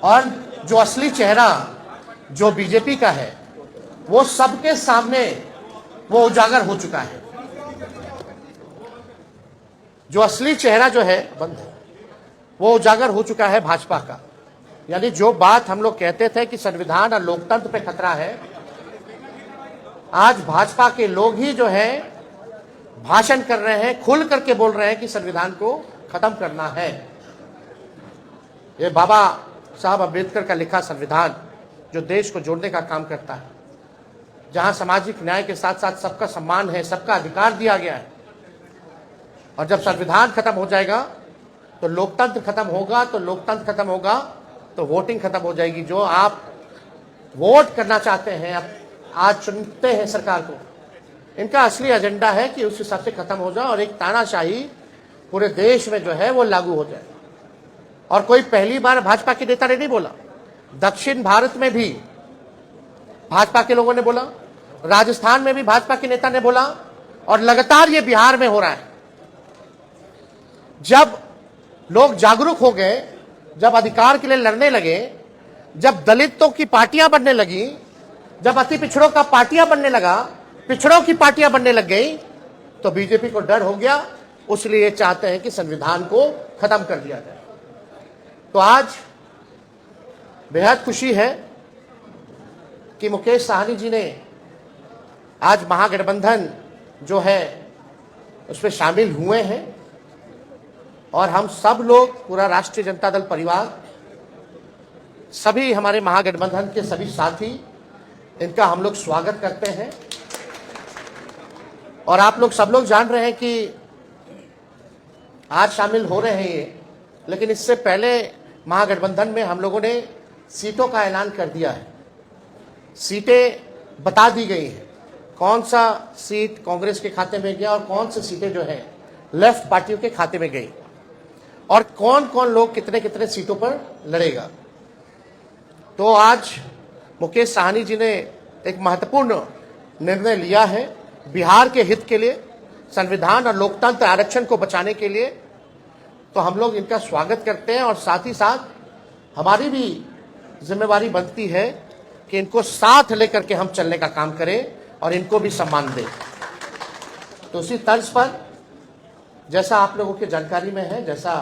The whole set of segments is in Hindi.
और जो असली चेहरा जो बीजेपी का है वो सबके सामने वो उजागर हो चुका है। जो असली चेहरा जो है बंद है वो उजागर हो चुका है भाजपा का। यानी जो बात हम लोग कहते थे कि संविधान और लोकतंत्र पे खतरा है, आज भाजपा के लोग ही जो है भाषण कर रहे हैं, खुल करके बोल रहे हैं कि संविधान को खत्म करना है। ये बाबा साहब अम्बेडकर का लिखा संविधान जो देश को जोड़ने का काम करता है, जहां सामाजिक न्याय के साथ साथ सबका सम्मान है, सबका अधिकार दिया गया है। और जब संविधान खत्म हो जाएगा तो लोकतंत्र खत्म होगा, तो लोकतंत्र खत्म होगा तो वोटिंग खत्म हो जाएगी। जो आप वोट करना चाहते हैं, अब आज चुनते हैं सरकार को, इनका असली एजेंडा है कि उस हिसाब से खत्म हो जाए और एक तानाशाही पूरे देश में जो है वो लागू हो जाए। और कोई पहली बार भाजपा के नेता ने नहीं बोला, दक्षिण भारत में भी भाजपा के लोगों ने बोला, राजस्थान में भी भाजपा के नेता ने बोला, और लगातार ये बिहार में हो रहा है। जब लोग जागरूक हो गए, जब अधिकार के लिए लड़ने लगे, जब दलितों की पार्टियां बनने लगी, जब अति पिछड़ों का पार्टियां बनने लगा, पिछड़ों की पार्टियां बनने लग गई, तो बीजेपी को डर हो गया। उसलिए चाहते हैं कि संविधान को खत्म कर दिया जाए। तो आज बेहद खुशी है कि मुकेश साहनी जी ने आज महागठबंधन जो है उसमें शामिल हुए हैं, और हम सब लोग, पूरा राष्ट्रीय जनता दल परिवार, सभी हमारे महागठबंधन के सभी साथी, इनका हम लोग स्वागत करते हैं। और आप लोग सब लोग जान रहे हैं कि आज शामिल हो रहे हैं ये, लेकिन इससे पहले महागठबंधन में हम लोगों ने सीटों का ऐलान कर दिया है। सीटें बता दी गई हैं, कौन सा सीट कांग्रेस के खाते में गया और कौन सी सीटें जो है लेफ्ट पार्टियों के खाते में गई, और कौन कौन लोग कितने कितने सीटों पर लड़ेगा। तो आज मुकेश साहनी जी ने एक महत्वपूर्ण निर्णय लिया है बिहार के हित के लिए, संविधान और लोकतंत्र आरक्षण को बचाने के लिए। तो हम लोग इनका स्वागत करते हैं, और साथ ही साथ हमारी भी जिम्मेवारी बनती है कि इनको साथ लेकर के हम चलने का काम करें और इनको भी सम्मान दें। तो उसी तर्ज पर, जैसा आप लोगों की जानकारी में है, जैसा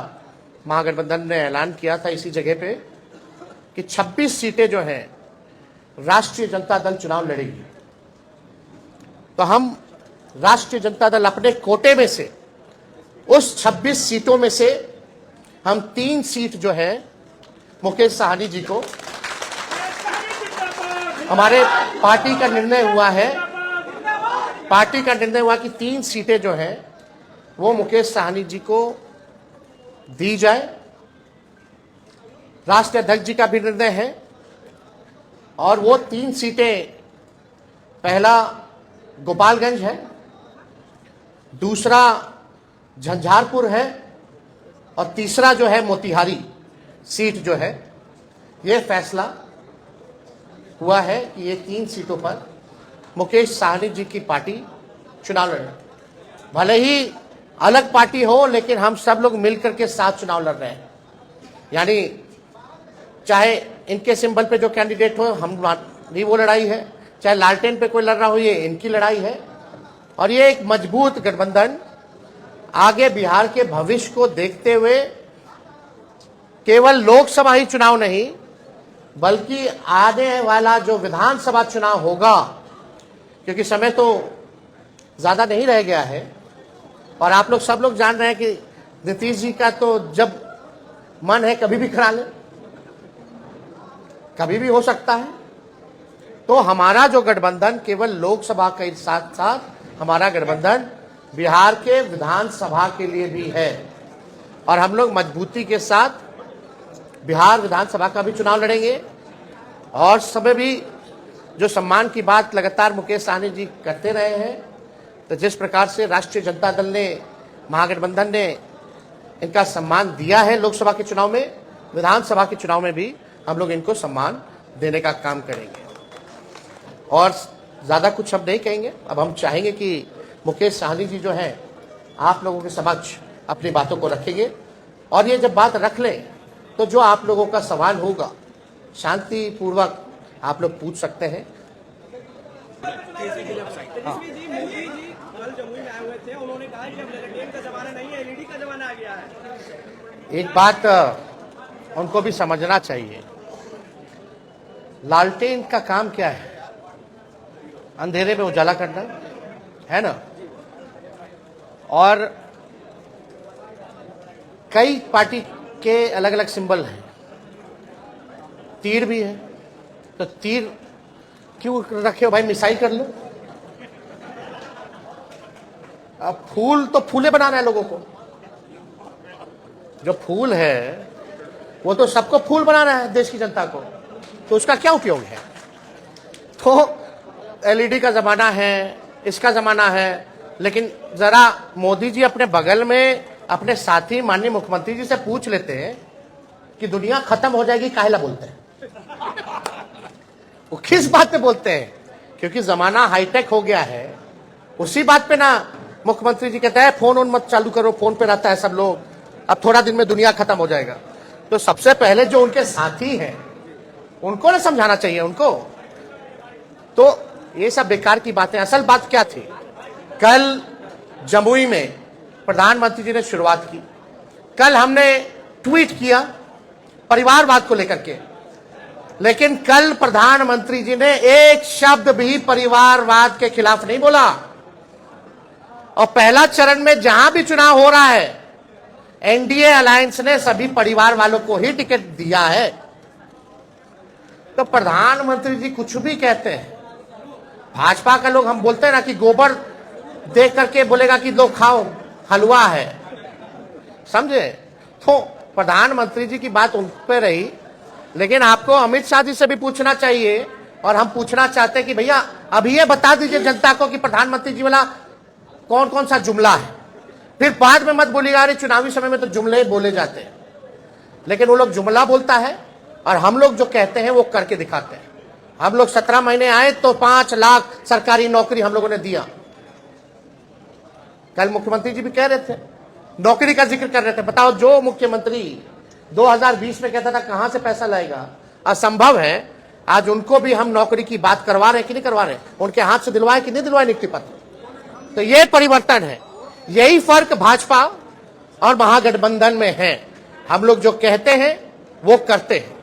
महागठबंधन ने ऐलान किया था इसी जगह पे कि 26 सीटें जो हैं राष्ट्रीय जनता दल चुनाव लड़ेगी। तो हम राष्ट्रीय जनता दल अपने कोटे में से उस 26 सीटों में से हम 3 सीट जो है मुकेश साहनी जी को, हमारे पार्टी का निर्णय हुआ है, पार्टी का निर्णय हुआ कि 3 सीटें जो हैं वो मुकेश साहनी जी को दी जाए। राष्ट्रीय अध्यक्ष जी का भी निर्णय है, और वो 3 सीटें, पहला गोपालगंज है, दूसरा झंझारपुर है, और तीसरा जो है मोतिहारी सीट जो है। ये फैसला हुआ है कि ये 3 सीटों पर मुकेश साहनी जी की पार्टी चुनाव लड़े। भले ही अलग पार्टी हो, लेकिन हम सब लोग मिलकर के साथ चुनाव लड़ रहे हैं। यानी चाहे इनके सिंबल पे जो कैंडिडेट हो, हमारी वो लड़ाई है, चाहे लालटेन पे कोई लड़ रहा हो, ये इनकी लड़ाई है। और ये एक मजबूत गठबंधन आगे बिहार के भविष्य को देखते हुए केवल लोकसभा ही चुनाव नहीं, बल्कि आने वाला जो विधानसभा चुनाव होगा, क्योंकि समय तो ज्यादा नहीं रह गया है, और आप लोग सब लोग जान रहे हैं कि नीतीश जी का तो जब मन है कभी भी करा ले, कभी भी हो सकता है। तो हमारा जो गठबंधन केवल लोकसभा के साथ साथ हमारा गठबंधन बिहार के विधानसभा के लिए भी है, और हम लोग मजबूती के साथ बिहार विधानसभा का भी चुनाव लड़ेंगे। और समय भी जो सम्मान की बात लगातार मुकेश साहनी जी करते रहे हैं, तो जिस प्रकार से राष्ट्रीय जनता दल ने, महागठबंधन ने इनका सम्मान दिया है लोकसभा के चुनाव में, विधानसभा के चुनाव में भी हम लोग इनको सम्मान देने का काम करेंगे। और ज़्यादा कुछ हम नहीं कहेंगे। अब हम चाहेंगे कि मुकेश साहनी जी जो हैं आप लोगों के समक्ष अपनी बातों को रखेंगे, और ये जब बात रख लें तो जो आप लोगों का सवाल होगा शांतिपूर्वक आप लोग पूछ सकते हैं। तेजस्वी जी, मोदी जी कल जमुई में आए हुए थे, उन्होंने कहा कि अब लैट्रिन का जमाना नहीं है, एलईडी का जमाना आ गया है। एक बात उनको भी समझना चाहिए, लालटेन का काम क्या है? अंधेरे में उजाला करना है ना। और कई पार्टी के अलग अलग सिंबल हैं, तीर भी है, तो तीर क्यों रखे हो भाई? मिसाइल कर लो। अब फूल तो फूले बनाना है लोगों को, जो फूल है वो तो सबको फूल बनाना है देश की जनता को, तो उसका क्या उपयोग है? तो एलईडी का जमाना है, इसका जमाना है, लेकिन जरा मोदी जी अपने बगल में अपने साथी माननीय मुख्यमंत्री जी से पूछ लेते हैं कि दुनिया खत्म हो जाएगी, काहेला बोलते हैं? वो किस बात पे बोलते हैं? क्योंकि जमाना हाईटेक हो गया है, उसी बात पे ना मुख्यमंत्री जी कहते हैं फोन ऑन मत चालू करो, फोन पे रहता है सब लोग, अब थोड़ा दिन में दुनिया खत्म हो जाएगा। तो सबसे पहले जो उनके साथी हैं उनको ना समझाना चाहिए उनको। तो ये सब बेकार की बातें। असल बात क्या थी? कल जमुई में प्रधानमंत्री जी ने शुरुआत की, कल हमने ट्वीट किया परिवारवाद को लेकर के, लेकिन कल प्रधानमंत्री जी ने एक शब्द भी परिवारवाद के खिलाफ नहीं बोला। और पहला चरण में जहां भी चुनाव हो रहा है, एनडीए अलायंस ने सभी परिवार वालों को ही टिकट दिया है। तो प्रधानमंत्री जी कुछ भी कहते हैं, भाजपा का लोग हम बोलते हैं ना कि गोबर देख करके बोलेगा कि लो खाओ हलवा है, समझे? तो प्रधानमंत्री जी की बात उन पे रही, लेकिन आपको अमित शाह जी से भी पूछना चाहिए। और हम पूछना चाहते हैं कि भैया अभी ये बता दीजिए जनता को कि प्रधानमंत्री जी वाला कौन कौन सा जुमला है, फिर बाद में मत बोलिएगा अरे चुनावी समय में तो जुमले बोले जाते हैं। लेकिन वो लोग जुमला बोलता है और हम लोग जो कहते हैं वो करके दिखाते हैं। हम लोग 17 महीने आए तो 5 लाख सरकारी नौकरी हम लोगों ने दिया। कल मुख्यमंत्री जी भी कह रहे थे, नौकरी का जिक्र कर रहे थे। बताओ, जो मुख्यमंत्री 2020 में कहता था कहां से पैसा लाएगा, असंभव है। आज उनको भी हम नौकरी की बात करवा रहे हैं कि नहीं करवा रहे? उनके हाथ से दिलवाए कि नहीं दिलवाए नियुक्ति पत्र? तो ये परिवर्तन है, यही फर्क भाजपा और महागठबंधन में है। हम लोग जो कहते हैं वो करते हैं।